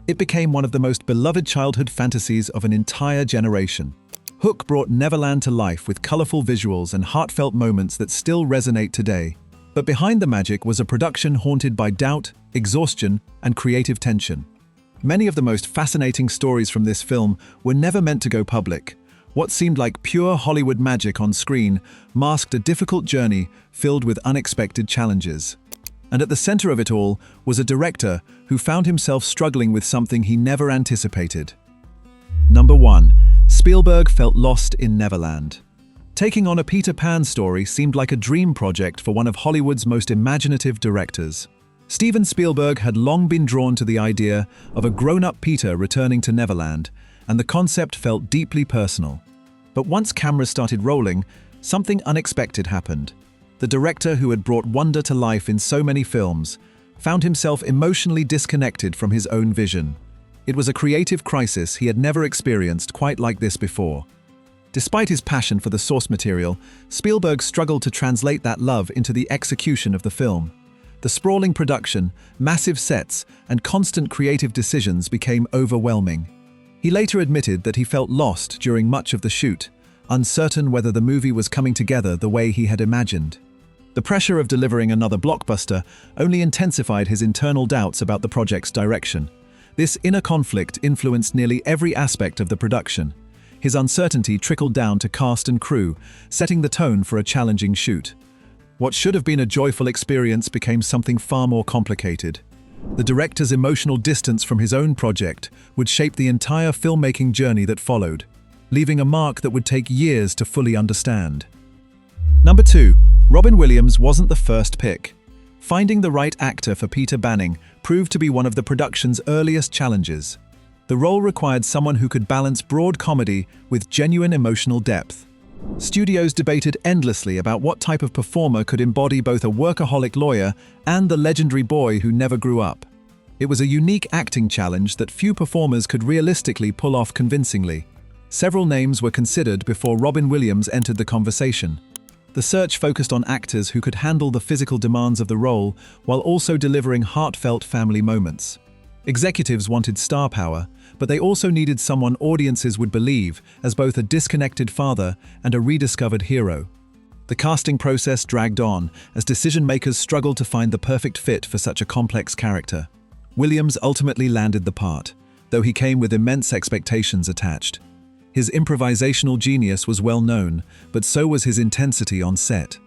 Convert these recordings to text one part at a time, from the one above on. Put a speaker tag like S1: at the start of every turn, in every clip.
S1: It became one of the most beloved childhood fantasies of an entire generation. Hook brought Neverland to life with colorful visuals and heartfelt moments that still resonate today. But behind the magic was a production haunted by doubt, exhaustion, and creative tension. Many of the most fascinating stories from this film were never meant to go public. What seemed like pure Hollywood magic on screen masked a difficult journey filled with unexpected challenges. And at the center of it all was a director who found himself struggling with something he never anticipated. Number 1. Spielberg felt lost in Neverland. Taking on a Peter Pan story seemed like a dream project for one of Hollywood's most imaginative directors. Steven Spielberg had long been drawn to the idea of a grown-up Peter returning to Neverland, and the concept felt deeply personal. But once cameras started rolling, something unexpected happened. The director who had brought wonder to life in so many films found himself emotionally disconnected from his own vision. It was a creative crisis he had never experienced quite like this before. Despite his passion for the source material, Spielberg struggled to translate that love into the execution of the film. The sprawling production, massive sets, and constant creative decisions became overwhelming. He later admitted that he felt lost during much of the shoot, uncertain whether the movie was coming together the way he had imagined. The pressure of delivering another blockbuster only intensified his internal doubts about the project's direction. This inner conflict influenced nearly every aspect of the production. His uncertainty trickled down to cast and crew, setting the tone for a challenging shoot. What should have been a joyful experience became something far more complicated. The director's emotional distance from his own project would shape the entire filmmaking journey that followed, leaving a mark that would take years to fully understand. Number 2. Robin Williams wasn't the first pick. Finding the right actor for Peter Banning proved to be one of the production's earliest challenges. The role required someone who could balance broad comedy with genuine emotional depth. Studios debated endlessly about what type of performer could embody both a workaholic lawyer and the legendary boy who never grew up. It was a unique acting challenge that few performers could realistically pull off convincingly. Several names were considered before Robin Williams entered the conversation. The search focused on actors who could handle the physical demands of the role while also delivering heartfelt family moments. Executives wanted star power, but they also needed someone audiences would believe as both a disconnected father and a rediscovered hero. The casting process dragged on as decision-makers struggled to find the perfect fit for such a complex character. Williams ultimately landed the part, though he came with immense expectations attached. His improvisational genius was well known, but so was his intensity on set.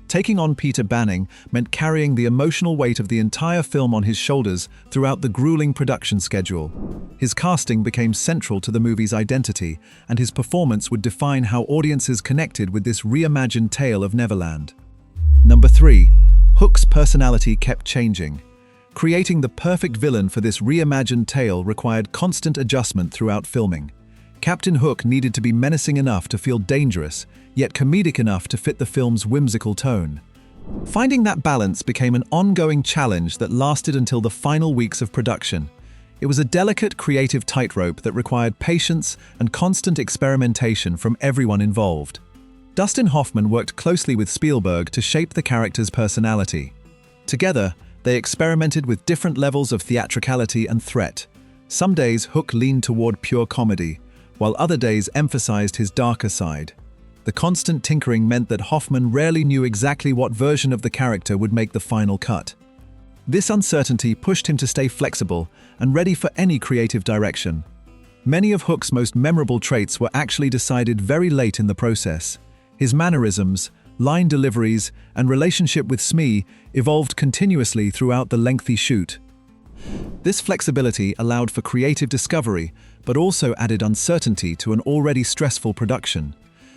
S1: Taking on Peter Banning meant carrying the emotional weight of the entire film on his shoulders throughout the grueling production schedule. His casting became central to the movie's identity, and his performance would define how audiences connected with this reimagined tale of Neverland. Number 3. Hook's personality kept changing. Creating the perfect villain for this reimagined tale required constant adjustment throughout filming. Captain Hook needed to be menacing enough to feel dangerous, yet comedic enough to fit the film's whimsical tone. Finding that balance became an ongoing challenge that lasted until the final weeks of production. It was a delicate creative tightrope that required patience and constant experimentation from everyone involved. Dustin Hoffman worked closely with Spielberg to shape the character's personality. Together, they experimented with different levels of theatricality and threat. Some days Hook leaned toward pure comedy, while other days emphasized his darker side. The constant tinkering meant that Hoffman rarely knew exactly what version of the character would make the final cut. This uncertainty pushed him to stay flexible and ready for any creative direction. Many of Hook's most memorable traits were actually decided very late in the process. His mannerisms, line deliveries, and relationship with Smee evolved continuously throughout the lengthy shoot. This flexibility allowed for creative discovery, but also added uncertainty to an already stressful production.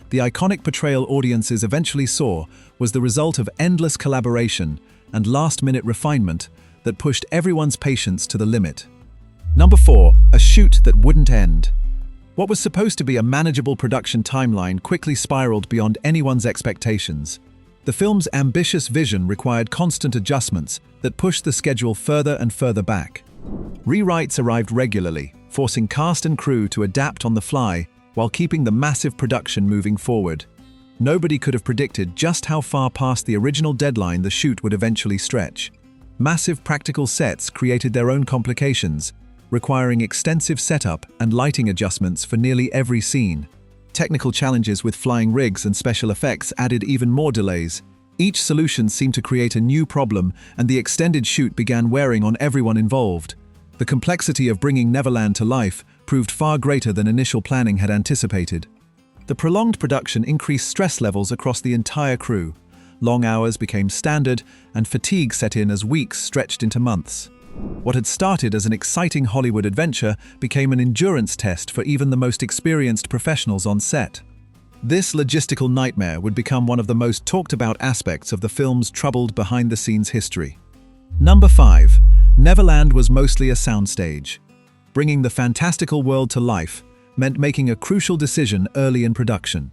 S1: The iconic portrayal audiences eventually saw was the result of endless collaboration and last-minute refinement that pushed everyone's patience to the limit. Number 4. A shoot that wouldn't end. What was supposed to be a manageable production timeline quickly spiraled beyond anyone's expectations. The film's ambitious vision required constant adjustments that pushed the schedule further and further back. Rewrites arrived regularly, forcing cast and crew to adapt on the fly while keeping the massive production moving forward. Nobody could have predicted just how far past the original deadline the shoot would eventually stretch. Massive practical sets created their own complications, requiring extensive setup and lighting adjustments for nearly every scene. Technical challenges with flying rigs and special effects added even more delays. Each solution seemed to create a new problem, and the extended shoot began wearing on everyone involved. The complexity of bringing Neverland to life proved far greater than initial planning had anticipated. The prolonged production increased stress levels across the entire crew. Long hours became standard, and fatigue set in as weeks stretched into months. What had started as an exciting Hollywood adventure became an endurance test for even the most experienced professionals on set. This logistical nightmare would become one of the most talked about aspects of the film's troubled behind-the-scenes history. Number 5. Neverland was mostly a soundstage. Bringing the fantastical world to life meant making a crucial decision early in production.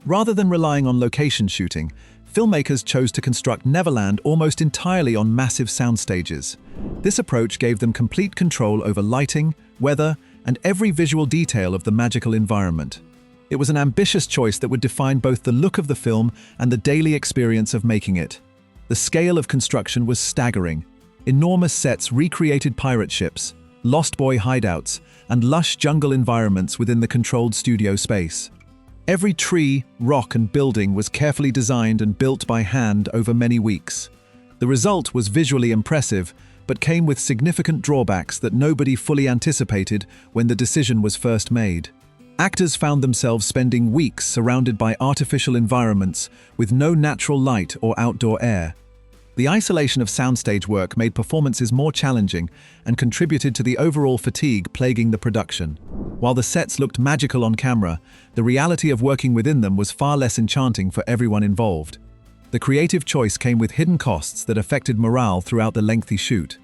S1: Rather than relying on location shooting, filmmakers chose to construct Neverland almost entirely on massive sound stages. This approach gave them complete control over lighting, weather, and every visual detail of the magical environment. It was an ambitious choice that would define both the look of the film and the daily experience of making it. The scale of construction was staggering. Enormous sets recreated pirate ships, Lost Boy hideouts, and lush jungle environments within the controlled studio space. Every tree, rock, and building was carefully designed and built by hand over many weeks. The result was visually impressive, but came with significant drawbacks that nobody fully anticipated when the decision was first made. Actors found themselves spending weeks surrounded by artificial environments with no natural light or outdoor air. The isolation of soundstage work made performances more challenging and contributed to the overall fatigue plaguing the production. While the sets looked magical on camera, the reality of working within them was far less enchanting for everyone involved. The creative choice came with hidden costs that affected morale throughout the lengthy shoot.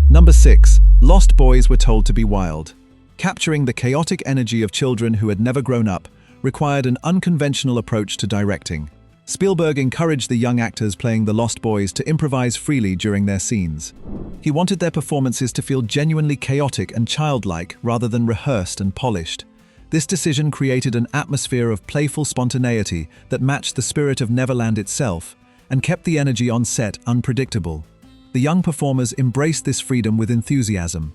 S1: Number 6. Lost Boys were told to be wild. Capturing the chaotic energy of children who had never grown up required an unconventional approach to directing. Spielberg encouraged the young actors playing the Lost Boys to improvise freely during their scenes. He wanted their performances to feel genuinely chaotic and childlike rather than rehearsed and polished. This decision created an atmosphere of playful spontaneity that matched the spirit of Neverland itself and kept the energy on set unpredictable. The young performers embraced this freedom with enthusiasm.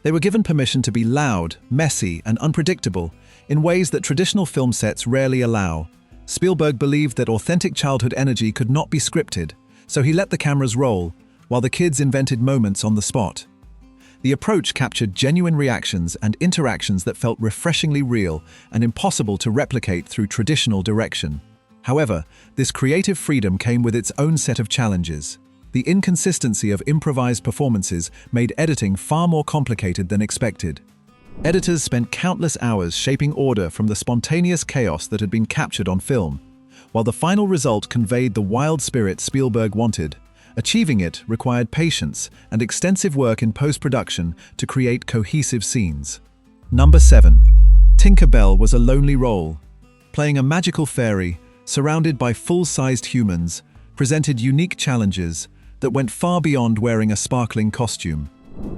S1: They were given permission to be loud, messy, and unpredictable in ways that traditional film sets rarely allow. Spielberg believed that authentic childhood energy could not be scripted, so he let the cameras roll, while the kids invented moments on the spot. The approach captured genuine reactions and interactions that felt refreshingly real and impossible to replicate through traditional direction. However, this creative freedom came with its own set of challenges. The inconsistency of improvised performances made editing far more complicated than expected. Editors spent countless hours shaping order from the spontaneous chaos that had been captured on film, while the final result conveyed the wild spirit Spielberg wanted. Achieving it required patience and extensive work in post-production to create cohesive scenes. Number 7. Tinkerbell was a lonely role. Playing a magical fairy, surrounded by full-sized humans, presented unique challenges that went far beyond wearing a sparkling costume.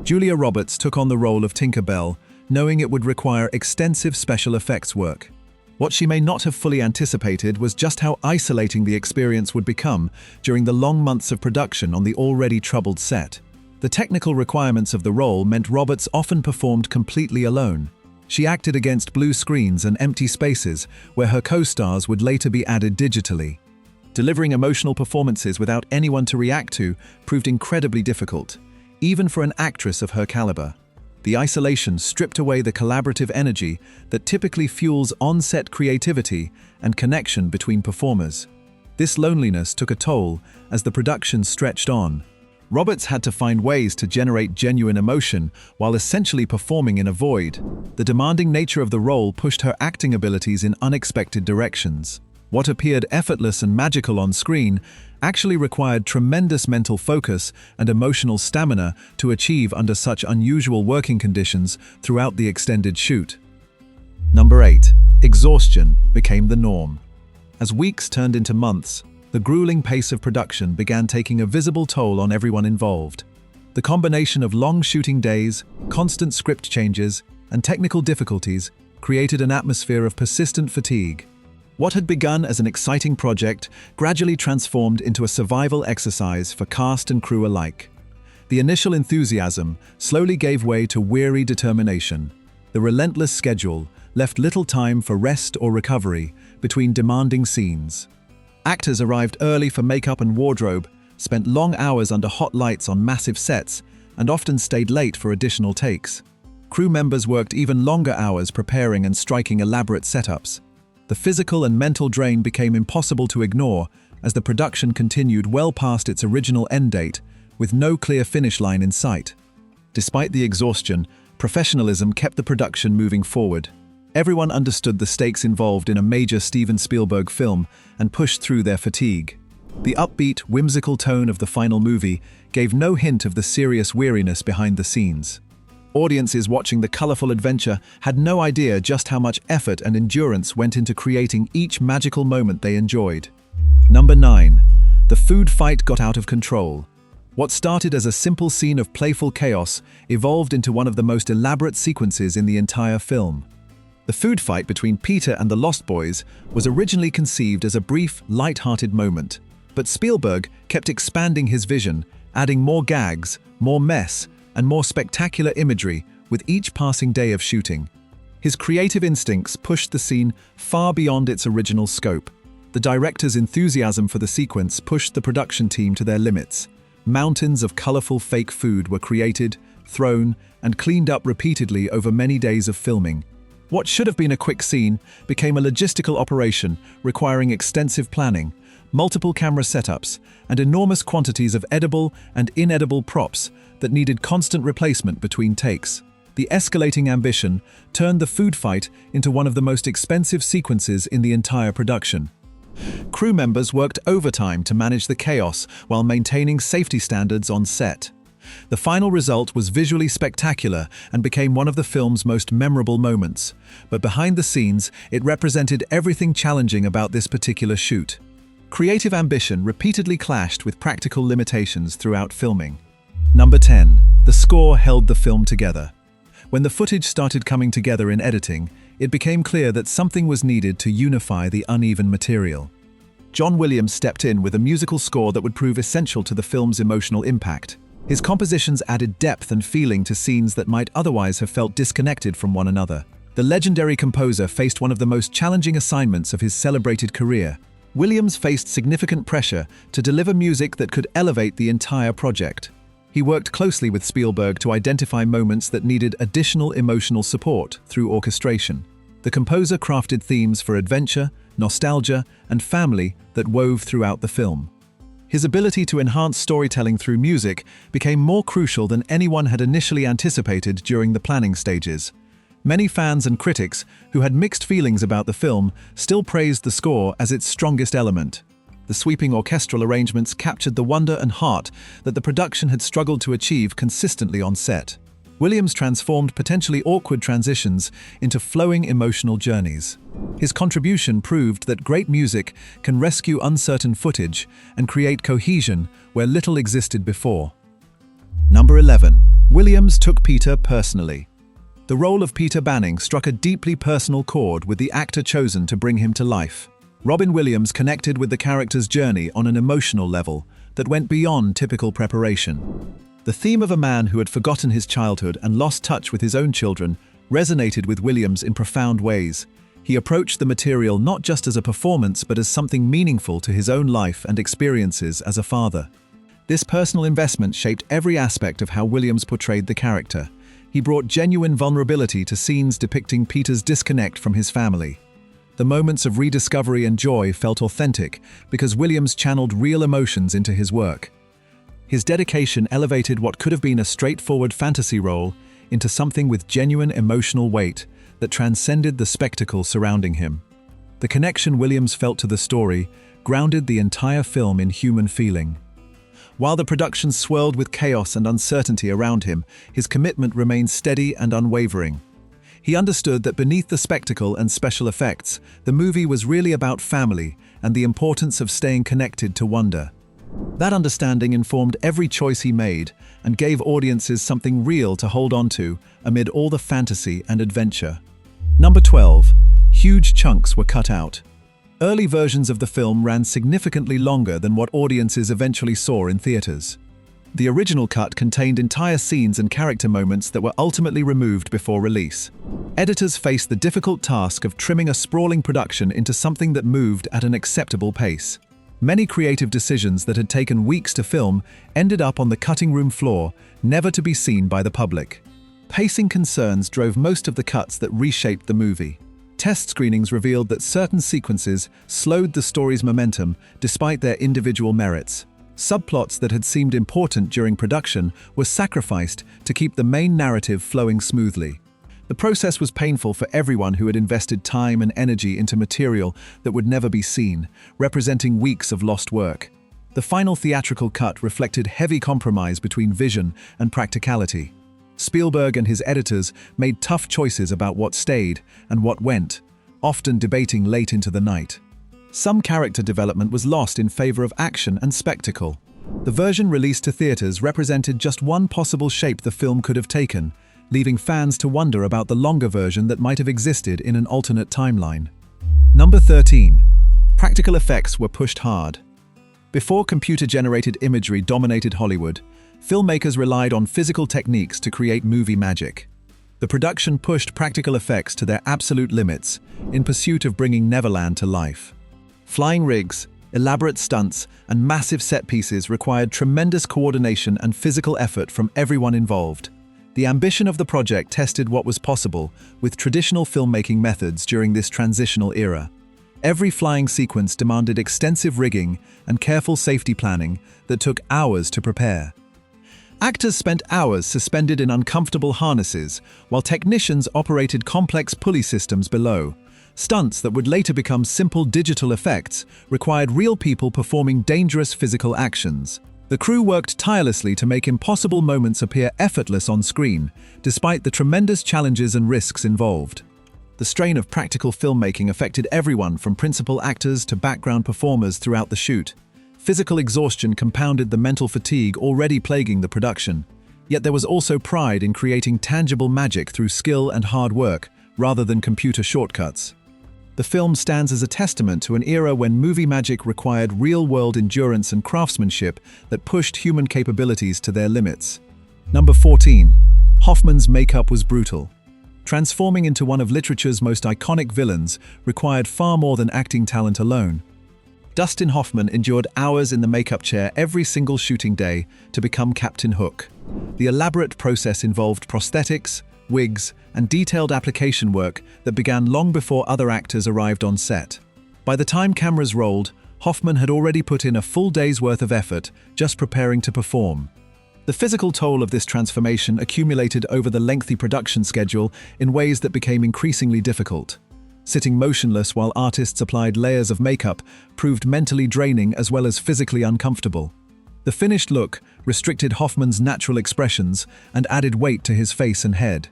S1: Julia Roberts took on the role of Tinkerbell, knowing it would require extensive special effects work. What she may not have fully anticipated was just how isolating the experience would become during the long months of production on the already troubled set. The technical requirements of the role meant Roberts often performed completely alone. She acted against blue screens and empty spaces where her co-stars would later be added digitally. Delivering emotional performances without anyone to react to proved incredibly difficult, even for an actress of her caliber. The isolation stripped away the collaborative energy that typically fuels on-set creativity and connection between performers. This loneliness took a toll as the production stretched on. Roberts had to find ways to generate genuine emotion while essentially performing in a void. The demanding nature of the role pushed her acting abilities in unexpected directions. What appeared effortless and magical on screen actually required tremendous mental focus and emotional stamina to achieve under such unusual working conditions throughout the extended shoot. Number 8. Exhaustion became the norm. As weeks turned into months, the grueling pace of production began taking a visible toll on everyone involved. The combination of long shooting days, constant script changes, and technical difficulties created an atmosphere of persistent fatigue. What had begun as an exciting project gradually transformed into a survival exercise for cast and crew alike. The initial enthusiasm slowly gave way to weary determination. The relentless schedule left little time for rest or recovery between demanding scenes. Actors arrived early for makeup and wardrobe, spent long hours under hot lights on massive sets, and often stayed late for additional takes. Crew members worked even longer hours preparing and striking elaborate setups. The physical and mental drain became impossible to ignore as the production continued well past its original end date, with no clear finish line in sight. Despite the exhaustion, professionalism kept the production moving forward. Everyone understood the stakes involved in a major Steven Spielberg film and pushed through their fatigue. The upbeat, whimsical tone of the final movie gave no hint of the serious weariness behind the scenes. Audiences watching the colorful adventure had no idea just how much effort and endurance went into creating each magical moment they enjoyed. Number 9. The food fight got out of control. What started as a simple scene of playful chaos evolved into one of the most elaborate sequences in the entire film. The food fight between Peter and the Lost Boys was originally conceived as a brief, light-hearted moment, but Spielberg kept expanding his vision, adding more gags, more mess, and more spectacular imagery with each passing day of shooting. His creative instincts pushed the scene far beyond its original scope. The director's enthusiasm for the sequence pushed the production team to their limits. Mountains of colorful fake food were created, thrown, and cleaned up repeatedly over many days of filming. What should have been a quick scene became a logistical operation requiring extensive planning, multiple camera setups, and enormous quantities of edible and inedible props that needed constant replacement between takes. The escalating ambition turned the food fight into one of the most expensive sequences in the entire production. Crew members worked overtime to manage the chaos while maintaining safety standards on set. The final result was visually spectacular and became one of the film's most memorable moments, but behind the scenes, it represented everything challenging about this particular shoot. Creative ambition repeatedly clashed with practical limitations throughout filming. Number 10. The score held the film together. When the footage started coming together in editing, it became clear that something was needed to unify the uneven material. John Williams stepped in with a musical score that would prove essential to the film's emotional impact. His compositions added depth and feeling to scenes that might otherwise have felt disconnected from one another. The legendary composer faced one of the most challenging assignments of his celebrated career. Williams faced significant pressure to deliver music that could elevate the entire project. He worked closely with Spielberg to identify moments that needed additional emotional support through orchestration. The composer crafted themes for adventure, nostalgia, and family that wove throughout the film. His ability to enhance storytelling through music became more crucial than anyone had initially anticipated during the planning stages. Many fans and critics who had mixed feelings about the film still praised the score as its strongest element. The sweeping orchestral arrangements captured the wonder and heart that the production had struggled to achieve consistently on set. Williams transformed potentially awkward transitions into flowing emotional journeys. His contribution proved that great music can rescue uncertain footage and create cohesion where little existed before. Number 11. Williams took Peter personally. The role of Peter Banning struck a deeply personal chord with the actor chosen to bring him to life. Robin Williams connected with the character's journey on an emotional level that went beyond typical preparation. The theme of a man who had forgotten his childhood and lost touch with his own children resonated with Williams in profound ways. He approached the material not just as a performance but as something meaningful to his own life and experiences as a father. This personal investment shaped every aspect of how Williams portrayed the character. He brought genuine vulnerability to scenes depicting Peter's disconnect from his family. The moments of rediscovery and joy felt authentic because Williams channeled real emotions into his work. His dedication elevated what could have been a straightforward fantasy role into something with genuine emotional weight that transcended the spectacle surrounding him. The connection Williams felt to the story grounded the entire film in human feeling. While the production swirled with chaos and uncertainty around him, his commitment remained steady and unwavering. He understood that beneath the spectacle and special effects, the movie was really about family and the importance of staying connected to wonder. That understanding informed every choice he made and gave audiences something real to hold on to amid all the fantasy and adventure. Number 12. Huge chunks were cut out. Early versions of the film ran significantly longer than what audiences eventually saw in theaters. The original cut contained entire scenes and character moments that were ultimately removed before release. Editors faced the difficult task of trimming a sprawling production into something that moved at an acceptable pace. Many creative decisions that had taken weeks to film ended up on the cutting room floor, never to be seen by the public. Pacing concerns drove most of the cuts that reshaped the movie. Test screenings revealed that certain sequences slowed the story's momentum despite their individual merits. Subplots that had seemed important during production were sacrificed to keep the main narrative flowing smoothly. The process was painful for everyone who had invested time and energy into material that would never be seen, representing weeks of lost work. The final theatrical cut reflected heavy compromise between vision and practicality. Spielberg and his editors made tough choices about what stayed and what went, often debating late into the night. Some character development was lost in favor of action and spectacle. The version released to theaters represented just one possible shape the film could have taken, leaving fans to wonder about the longer version that might have existed in an alternate timeline. Number 13. Practical effects were pushed hard. Before computer-generated imagery dominated Hollywood, filmmakers relied on physical techniques to create movie magic. The production pushed practical effects to their absolute limits in pursuit of bringing Neverland to life. Flying rigs, elaborate stunts, and massive set pieces required tremendous coordination and physical effort from everyone involved. The ambition of the project tested what was possible with traditional filmmaking methods during this transitional era. Every flying sequence demanded extensive rigging and careful safety planning that took hours to prepare. Actors spent hours suspended in uncomfortable harnesses, while technicians operated complex pulley systems below. Stunts that would later become simple digital effects required real people performing dangerous physical actions. The crew worked tirelessly to make impossible moments appear effortless on screen, despite the tremendous challenges and risks involved. The strain of practical filmmaking affected everyone from principal actors to background performers throughout the shoot. Physical exhaustion compounded the mental fatigue already plaguing the production. Yet there was also pride in creating tangible magic through skill and hard work, rather than computer shortcuts. The film stands as a testament to an era when movie magic required real-world endurance and craftsmanship that pushed human capabilities to their limits. Number 14. Hoffman's makeup was brutal. Transforming into one of literature's most iconic villains required far more than acting talent alone. Dustin Hoffman endured hours in the makeup chair every single shooting day to become Captain Hook. The elaborate process involved prosthetics, wigs, and detailed application work that began long before other actors arrived on set. By the time cameras rolled, Hoffman had already put in a full day's worth of effort just preparing to perform. The physical toll of this transformation accumulated over the lengthy production schedule in ways that became increasingly difficult. Sitting motionless while artists applied layers of makeup proved mentally draining as well as physically uncomfortable. The finished look restricted Hoffman's natural expressions and added weight to his face and head.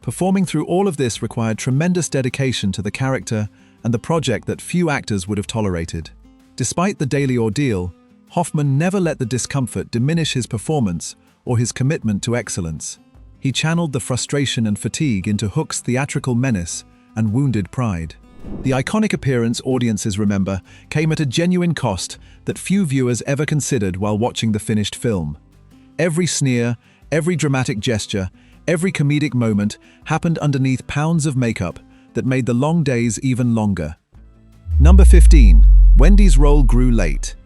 S1: Performing through all of this required tremendous dedication to the character and the project that few actors would have tolerated. Despite the daily ordeal, Hoffman never let the discomfort diminish his performance or his commitment to excellence. He channeled the frustration and fatigue into Hook's theatrical menace and wounded pride. The iconic appearance audiences remember came at a genuine cost that few viewers ever considered while watching the finished film. Every sneer, every dramatic gesture, every comedic moment happened underneath pounds of makeup that made the long days even longer. Number 15. Wendy's role grew late.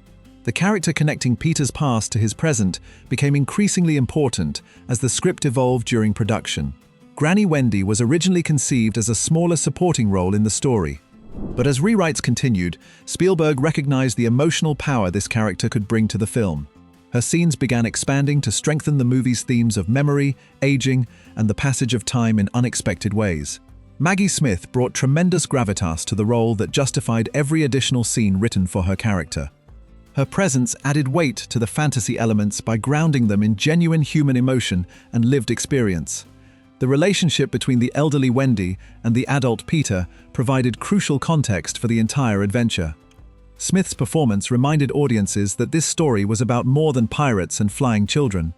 S1: The character connecting Peter's past to his present became increasingly important as the script evolved during production. Granny Wendy was originally conceived as a smaller supporting role in the story. But as rewrites continued, Spielberg recognized the emotional power this character could bring to the film. Her scenes began expanding to strengthen the movie's themes of memory, aging, and the passage of time in unexpected ways. Maggie Smith brought tremendous gravitas to the role that justified every additional scene written for her character. Her presence added weight to the fantasy elements by grounding them in genuine human emotion and lived experience. The relationship between the elderly Wendy and the adult Peter provided crucial context for the entire adventure. Smith's performance reminded audiences that this story was about more than pirates and flying children.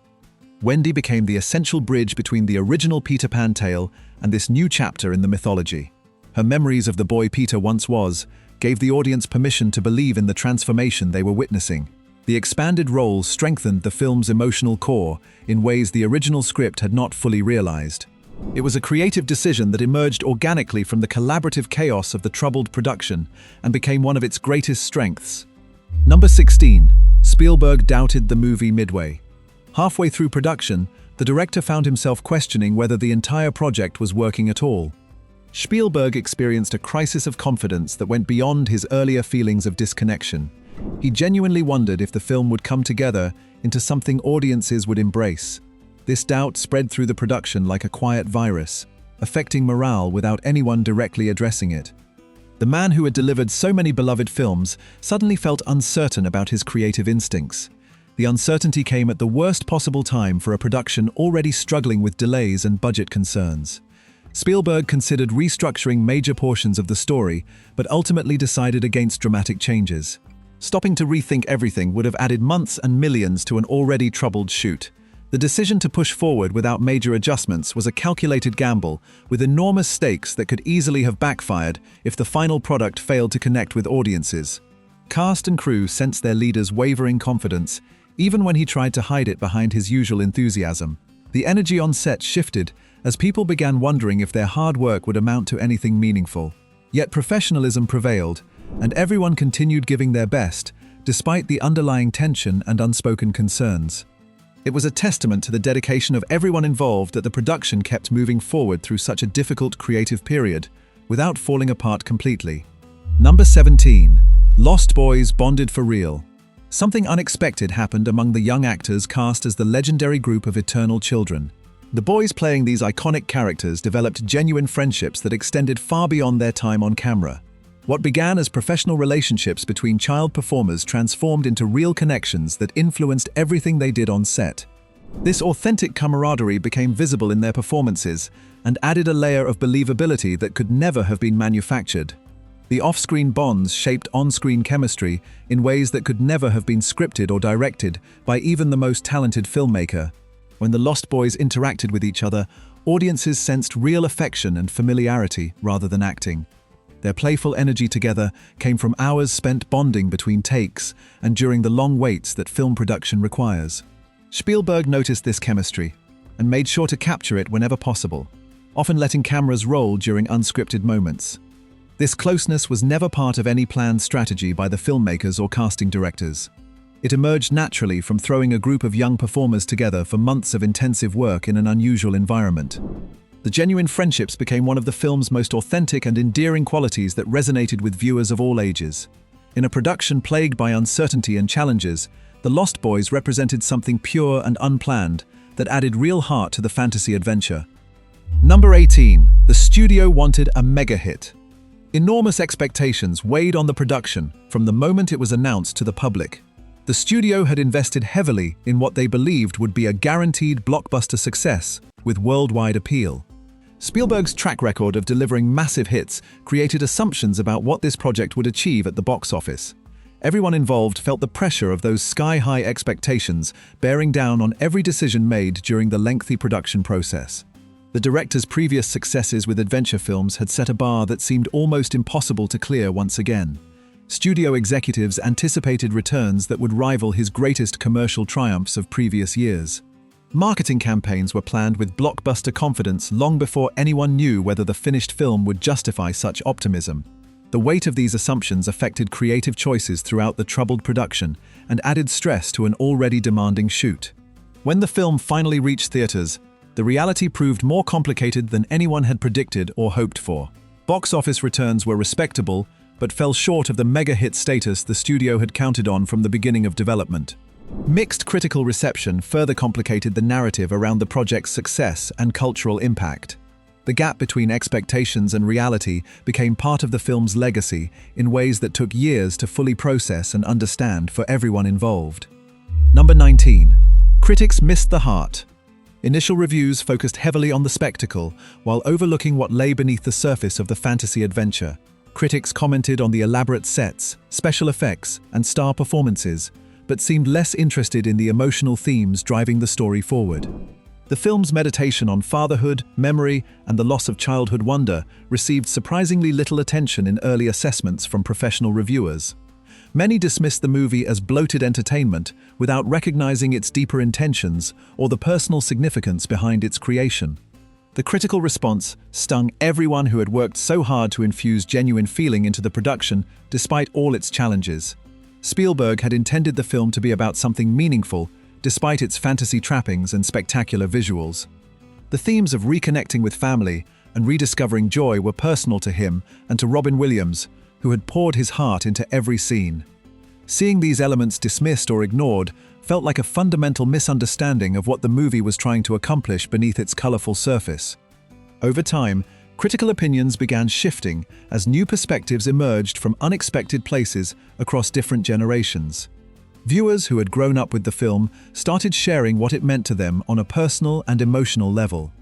S1: Wendy became the essential bridge between the original Peter Pan tale and this new chapter in the mythology. Her memories of the boy Peter once was gave the audience permission to believe in the transformation they were witnessing. The expanded role strengthened the film's emotional core in ways the original script had not fully realized. It was a creative decision that emerged organically from the collaborative chaos of the troubled production and became one of its greatest strengths. Number 16. Spielberg doubted the movie midway. Halfway through production, the director found himself questioning whether the entire project was working at all. Spielberg experienced a crisis of confidence that went beyond his earlier feelings of disconnection. He genuinely wondered if the film would come together into something audiences would embrace. This doubt spread through the production like a quiet virus, affecting morale without anyone directly addressing it. The man who had delivered so many beloved films suddenly felt uncertain about his creative instincts. The uncertainty came at the worst possible time for a production already struggling with delays and budget concerns. Spielberg considered restructuring major portions of the story, but ultimately decided against dramatic changes. Stopping to rethink everything would have added months and millions to an already troubled shoot. The decision to push forward without major adjustments was a calculated gamble, with enormous stakes that could easily have backfired if the final product failed to connect with audiences. Cast and crew sensed their leader's wavering confidence, even when he tried to hide it behind his usual enthusiasm. The energy on set shifted as people began wondering if their hard work would amount to anything meaningful. Yet professionalism prevailed, and everyone continued giving their best, despite the underlying tension and unspoken concerns. It was a testament to the dedication of everyone involved that the production kept moving forward through such a difficult creative period, without falling apart completely. Number 17. Lost Boys bonded for real. Something unexpected happened among the young actors cast as the legendary group of Eternal Children. The boys playing these iconic characters developed genuine friendships that extended far beyond their time on camera. What began as professional relationships between child performers transformed into real connections that influenced everything they did on set. This authentic camaraderie became visible in their performances and added a layer of believability that could never have been manufactured. The off-screen bonds shaped on-screen chemistry in ways that could never have been scripted or directed by even the most talented filmmaker. When the Lost Boys interacted with each other, audiences sensed real affection and familiarity rather than acting. Their playful energy together came from hours spent bonding between takes and during the long waits that film production requires. Spielberg noticed this chemistry and made sure to capture it whenever possible, often letting cameras roll during unscripted moments. This closeness was never part of any planned strategy by the filmmakers or casting directors. It emerged naturally from throwing a group of young performers together for months of intensive work in an unusual environment. The genuine friendships became one of the film's most authentic and endearing qualities that resonated with viewers of all ages. In a production plagued by uncertainty and challenges, the Lost Boys represented something pure and unplanned that added real heart to the fantasy adventure. Number 18. The studio wanted a mega hit. Enormous expectations weighed on the production from the moment it was announced to the public. The studio had invested heavily in what they believed would be a guaranteed blockbuster success with worldwide appeal. Spielberg's track record of delivering massive hits created assumptions about what this project would achieve at the box office. Everyone involved felt the pressure of those sky-high expectations bearing down on every decision made during the lengthy production process. The director's previous successes with adventure films had set a bar that seemed almost impossible to clear once again. Studio executives anticipated returns that would rival his greatest commercial triumphs of previous years. Marketing campaigns were planned with blockbuster confidence long before anyone knew whether the finished film would justify such optimism. The weight of these assumptions affected creative choices throughout the troubled production and added stress to an already demanding shoot. When the film finally reached theaters, the reality proved more complicated than anyone had predicted or hoped for. Box office returns were respectable, but fell short of the mega-hit status the studio had counted on from the beginning of development. Mixed critical reception further complicated the narrative around the project's success and cultural impact. The gap between expectations and reality became part of the film's legacy in ways that took years to fully process and understand for everyone involved. Number 19. Critics missed the heart. Initial reviews focused heavily on the spectacle, while overlooking what lay beneath the surface of the fantasy adventure. Critics commented on the elaborate sets, special effects, and star performances, but seemed less interested in the emotional themes driving the story forward. The film's meditation on fatherhood, memory, and the loss of childhood wonder received surprisingly little attention in early assessments from professional reviewers. Many dismissed the movie as bloated entertainment without recognizing its deeper intentions or the personal significance behind its creation. The critical response stung everyone who had worked so hard to infuse genuine feeling into the production despite all its challenges. Spielberg had intended the film to be about something meaningful, despite its fantasy trappings and spectacular visuals. The themes of reconnecting with family and rediscovering joy were personal to him and to Robin Williams, who had poured his heart into every scene. Seeing these elements dismissed or ignored felt like a fundamental misunderstanding of what the movie was trying to accomplish beneath its colorful surface. Over time, critical opinions began shifting as new perspectives emerged from unexpected places across different generations. Viewers who had grown up with the film started sharing what it meant to them on a personal and emotional level.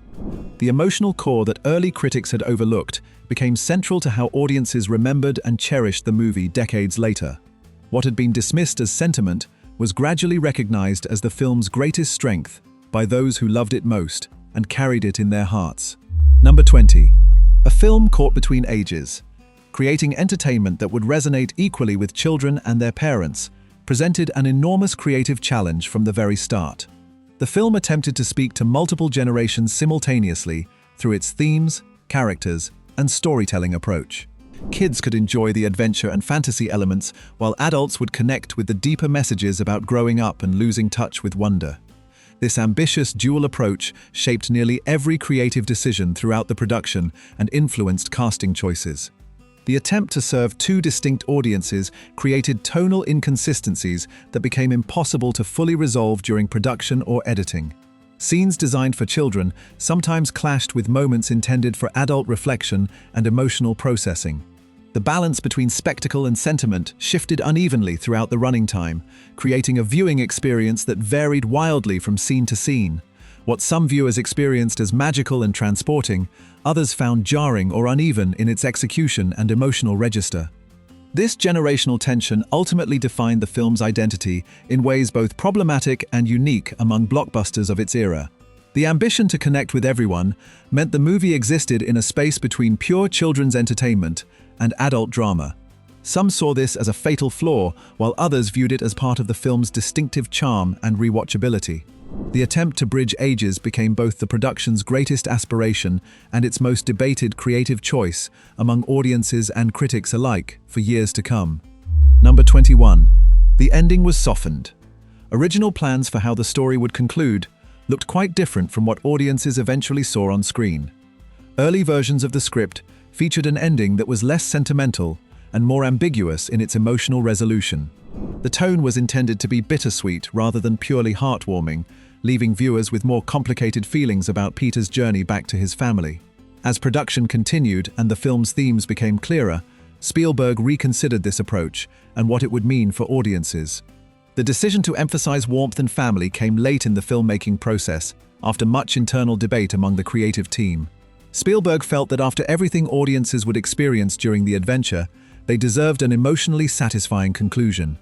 S1: The emotional core that early critics had overlooked became central to how audiences remembered and cherished the movie decades later. What had been dismissed as sentiment was gradually recognized as the film's greatest strength by those who loved it most and carried it in their hearts. Number 20. A film caught between ages. Creating entertainment that would resonate equally with children and their parents presented an enormous creative challenge from the very start. The film attempted to speak to multiple generations simultaneously through its themes, characters, and storytelling approach. Kids could enjoy the adventure and fantasy elements, while adults would connect with the deeper messages about growing up and losing touch with wonder. This ambitious dual approach shaped nearly every creative decision throughout the production and influenced casting choices. The attempt to serve two distinct audiences created tonal inconsistencies that became impossible to fully resolve during production or editing. Scenes designed for children sometimes clashed with moments intended for adult reflection and emotional processing. The balance between spectacle and sentiment shifted unevenly throughout the running time, creating a viewing experience that varied wildly from scene to scene. What some viewers experienced as magical and transporting, others found jarring or uneven in its execution and emotional register. This generational tension ultimately defined the film's identity in ways both problematic and unique among blockbusters of its era. The ambition to connect with everyone meant the movie existed in a space between pure children's entertainment and adult drama. Some saw this as a fatal flaw, while others viewed it as part of the film's distinctive charm and rewatchability. The attempt to bridge ages became both the production's greatest aspiration and its most debated creative choice among audiences and critics alike for years to come. Number 21. The ending was softened. Original plans for how the story would conclude looked quite different from what audiences eventually saw on screen. Early versions of the script featured an ending that was less sentimental and more ambiguous in its emotional resolution. The tone was intended to be bittersweet rather than purely heartwarming, leaving viewers with more complicated feelings about Peter's journey back to his family. As production continued and the film's themes became clearer, Spielberg reconsidered this approach and what it would mean for audiences. The decision to emphasize warmth and family came late in the filmmaking process, after much internal debate among the creative team. Spielberg felt that after everything audiences would experience during the adventure, they deserved an emotionally satisfying conclusion.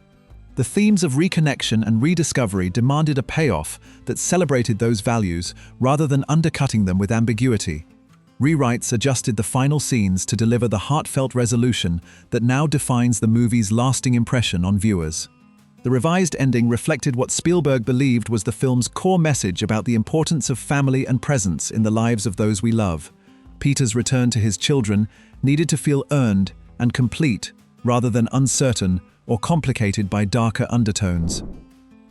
S1: The themes of reconnection and rediscovery demanded a payoff that celebrated those values rather than undercutting them with ambiguity. Rewrites adjusted the final scenes to deliver the heartfelt resolution that now defines the movie's lasting impression on viewers. The revised ending reflected what Spielberg believed was the film's core message about the importance of family and presence in the lives of those we love. Peter's return to his children needed to feel earned and complete rather than uncertain or complicated by darker undertones.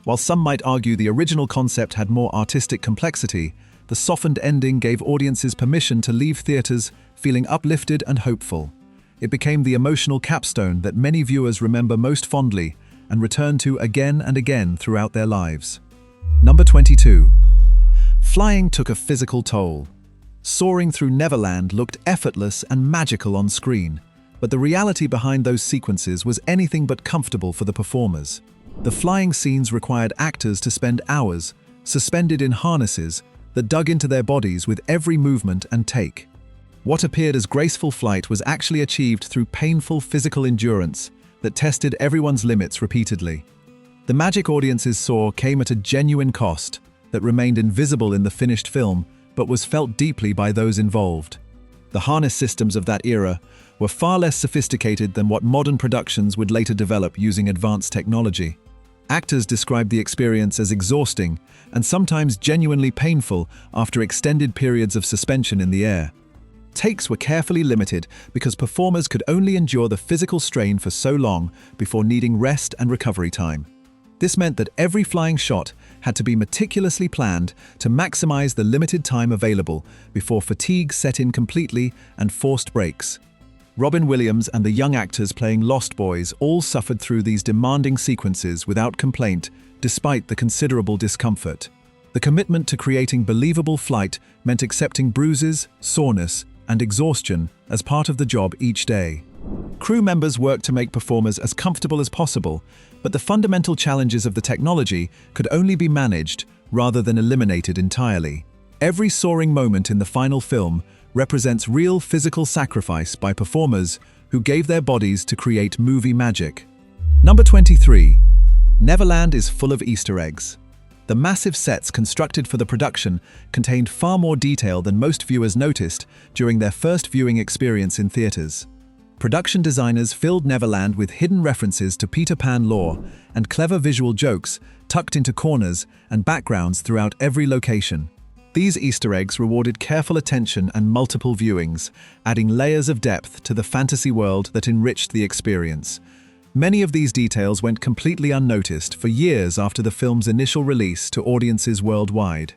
S1: While some might argue the original concept had more artistic complexity, the softened ending gave audiences permission to leave theaters feeling uplifted and hopeful. It became the emotional capstone that many viewers remember most fondly and return to again and again throughout their lives. Number 22. Flying took a physical toll. Soaring through Neverland looked effortless and magical on screen, but the reality behind those sequences was anything but comfortable for the performers. The flying scenes required actors to spend hours, suspended in harnesses that dug into their bodies with every movement and take. What appeared as graceful flight was actually achieved through painful physical endurance that tested everyone's limits repeatedly. The magic audiences saw came at a genuine cost that remained invisible in the finished film, but was felt deeply by those involved. The harness systems of that era were far less sophisticated than what modern productions would later develop using advanced technology. Actors described the experience as exhausting and sometimes genuinely painful after extended periods of suspension in the air. Takes were carefully limited because performers could only endure the physical strain for so long before needing rest and recovery time. This meant that every flying shot had to be meticulously planned to maximize the limited time available before fatigue set in completely and forced breaks. Robin Williams and the young actors playing Lost Boys all suffered through these demanding sequences without complaint, despite the considerable discomfort. The commitment to creating believable flight meant accepting bruises, soreness, and exhaustion as part of the job each day. Crew members worked to make performers as comfortable as possible, but the fundamental challenges of the technology could only be managed rather than eliminated entirely. Every soaring moment in the final film represents real physical sacrifice by performers who gave their bodies to create movie magic. Number 23. Neverland is full of Easter eggs. The massive sets constructed for the production contained far more detail than most viewers noticed during their first viewing experience in theaters. Production designers filled Neverland with hidden references to Peter Pan lore and clever visual jokes tucked into corners and backgrounds throughout every location. These Easter eggs rewarded careful attention and multiple viewings, adding layers of depth to the fantasy world that enriched the experience. Many of these details went completely unnoticed for years after the film's initial release to audiences worldwide.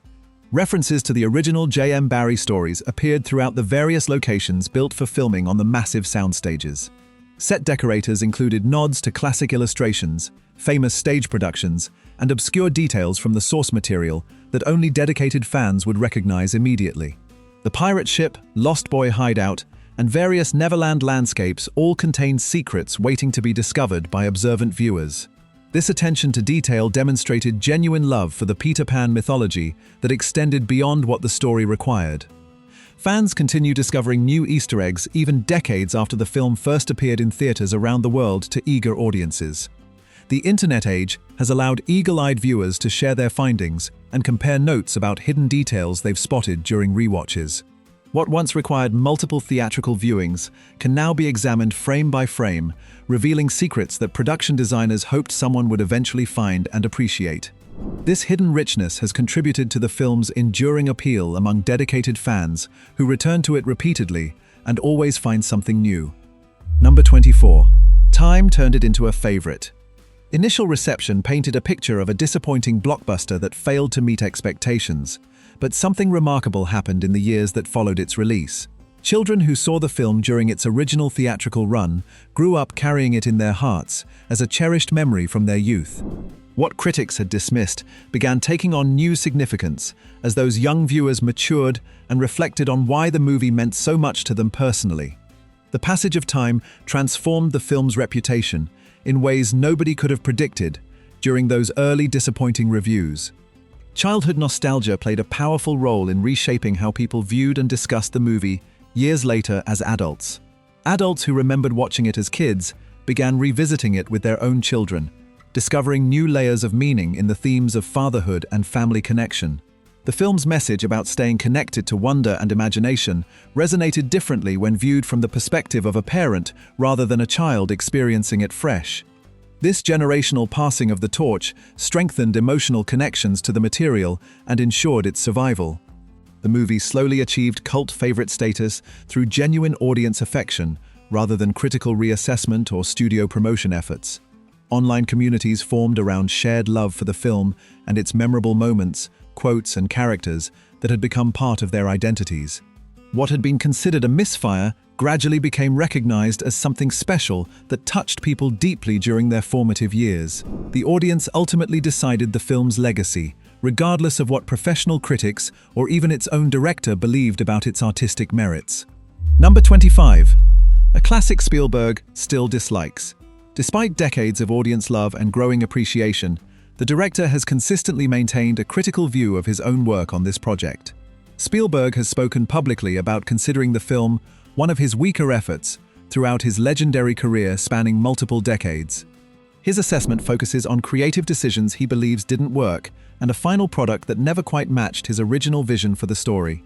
S1: References to the original J.M. Barrie stories appeared throughout the various locations built for filming on the massive soundstages. Set decorators included nods to classic illustrations, famous stage productions, and obscure details from the source material that only dedicated fans would recognize immediately. The pirate ship, Lost Boy hideout, and various Neverland landscapes all contained secrets waiting to be discovered by observant viewers. This attention to detail demonstrated genuine love for the Peter Pan mythology that extended beyond what the story required. Fans continue discovering new Easter eggs even decades after the film first appeared in theaters around the world to eager audiences. The internet age has allowed eagle-eyed viewers to share their findings and compare notes about hidden details they've spotted during rewatches. What once required multiple theatrical viewings can now be examined frame by frame, revealing secrets that production designers hoped someone would eventually find and appreciate. This hidden richness has contributed to the film's enduring appeal among dedicated fans who return to it repeatedly and always find something new. Number 24. Time turned it into a favorite. Initial reception painted a picture of a disappointing blockbuster that failed to meet expectations, but something remarkable happened in the years that followed its release. Children who saw the film during its original theatrical run grew up carrying it in their hearts as a cherished memory from their youth. What critics had dismissed began taking on new significance as those young viewers matured and reflected on why the movie meant so much to them personally. The passage of time transformed the film's reputation in ways nobody could have predicted during those early disappointing reviews. Childhood nostalgia played a powerful role in reshaping how people viewed and discussed the movie years later as adults. Adults who remembered watching it as kids began revisiting it with their own children, discovering new layers of meaning in the themes of fatherhood and family connection. The film's message about staying connected to wonder and imagination resonated differently when viewed from the perspective of a parent rather than a child experiencing it fresh. This generational passing of the torch strengthened emotional connections to the material and ensured its survival. The movie slowly achieved cult favorite status through genuine audience affection rather than critical reassessment or studio promotion efforts. Online communities formed around shared love for the film and its memorable moments, quotes, and characters that had become part of their identities. What had been considered a misfire gradually became recognized as something special that touched people deeply during their formative years. The audience ultimately decided the film's legacy, regardless of what professional critics or even its own director believed about its artistic merits. Number 25. A classic Spielberg still dislikes. Despite decades of audience love and growing appreciation, the director has consistently maintained a critical view of his own work on this project. Spielberg has spoken publicly about considering the film one of his weaker efforts throughout his legendary career spanning multiple decades. His assessment focuses on creative decisions he believes didn't work and a final product that never quite matched his original vision for the story.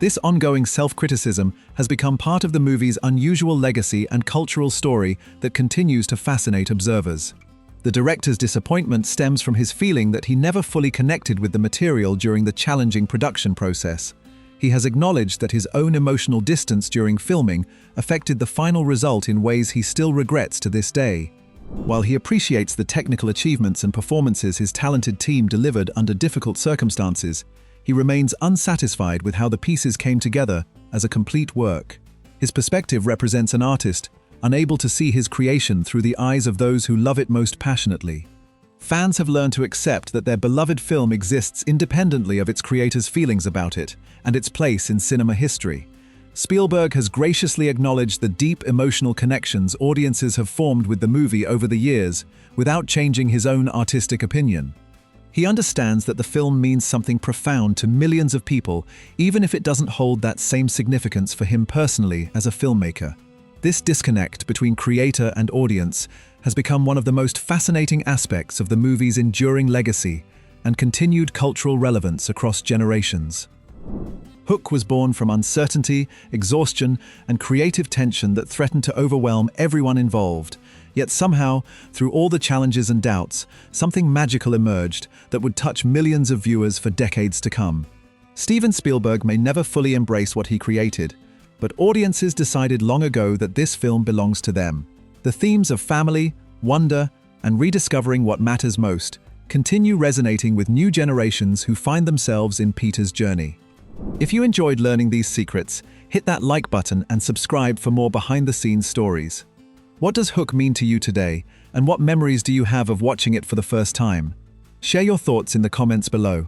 S1: This ongoing self-criticism has become part of the movie's unusual legacy and cultural story that continues to fascinate observers. The director's disappointment stems from his feeling that he never fully connected with the material during the challenging production process. He has acknowledged that his own emotional distance during filming affected the final result in ways he still regrets to this day. While he appreciates the technical achievements and performances his talented team delivered under difficult circumstances, he remains unsatisfied with how the pieces came together as a complete work. His perspective represents an artist unable to see his creation through the eyes of those who love it most passionately. Fans have learned to accept that their beloved film exists independently of its creator's feelings about it and its place in cinema history. Spielberg has graciously acknowledged the deep emotional connections audiences have formed with the movie over the years, without changing his own artistic opinion. He understands that the film means something profound to millions of people, even if it doesn't hold that same significance for him personally as a filmmaker. This disconnect between creator and audience has become one of the most fascinating aspects of the movie's enduring legacy and continued cultural relevance across generations. Hook was born from uncertainty, exhaustion, and creative tension that threatened to overwhelm everyone involved. Yet somehow, through all the challenges and doubts, something magical emerged that would touch millions of viewers for decades to come. Steven Spielberg may never fully embrace what he created, but audiences decided long ago that this film belongs to them. The themes of family, wonder, and rediscovering what matters most continue resonating with new generations who find themselves in Peter's journey. If you enjoyed learning these secrets, hit that like button and subscribe for more behind-the-scenes stories. What does Hook mean to you today, and what memories do you have of watching it for the first time? Share your thoughts in the comments below.